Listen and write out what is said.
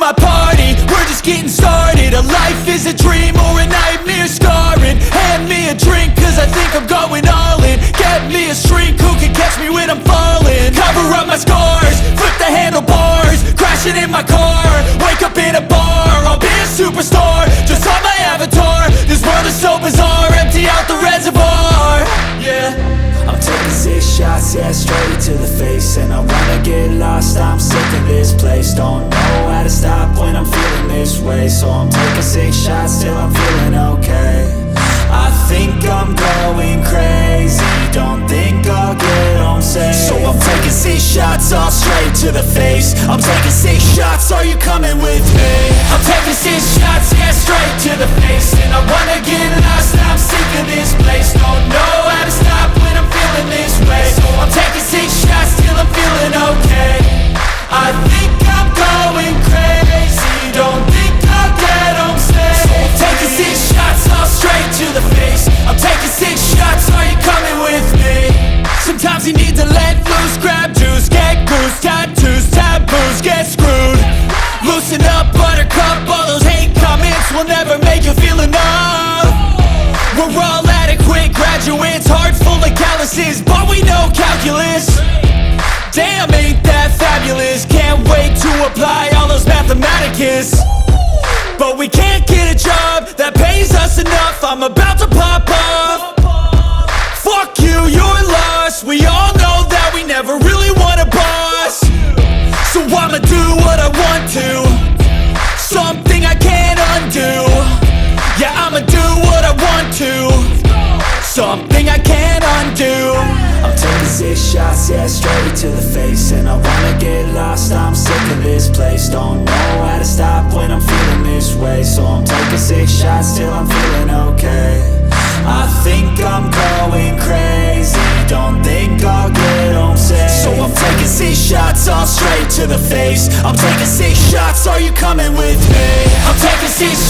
my party, we're just getting started. A life is a dream or a nightmare scarring. Hand me a drink cause I think I'm going all in. Get me a shrink who can catch me when I'm falling. Cover up my scars, flip the handlebars, crashing in my car, wake up in a bar. I'll be a superstar, just on my avatar. This world is so bizarre, empty out the reservoir. Yeah, I'm taking 6 shots, yeah, straight to the face. And I wanna get lost, I'm sick of this place. Don't know how to stop when I'm feeling this way. So I'm taking 6 shots till I'm feeling okay. I think I'm going crazy, don't think I'll get home safe. So I'm taking 6 shots, all straight to the face. I'm taking 6 shots, are you coming with me? I'm taking 6 shots, yeah, straight to the face. And I wanna get lost, I'm sick of this place. Don't know how to stop when I'm feeling this way. So I'm taking 6 shots till I'm feeling okay. I think I'm going crazy, don't think I'll get home safe. So I'm taking 6 shots, all straight to the face. I'm taking 6 shots, are you coming with me? sometimes you need to let loose, grab juice, get goose, tattoos, taboos, get screwed. Loosen up, buttercup, all those hate comments will never make you feel enough. We're all adequate graduates, heart full of calluses, but we know calculus. Damn, ain't that fabulous? Can't wait to apply all those mathematicus. But we can't get a job that pays us enough. I'm about to pop off. Fuck you, you're lost. We all know that we never really want a boss. So I'ma do what I want to, something I can't undo. Yeah, I'ma do what I want to, something I can't undo. I'm taking 6 shots, yeah, straight to the face. And I wanna get lost, I'm sick of this place. Don't know how to stop when I'm feeling this way. So I'm taking 6 shots till I'm feeling okay. I think I'm going crazy, don't think I'll get home safe. So I'm taking 6 shots, all straight to the face. I'm taking 6 shots, are you coming with me? I'm taking 6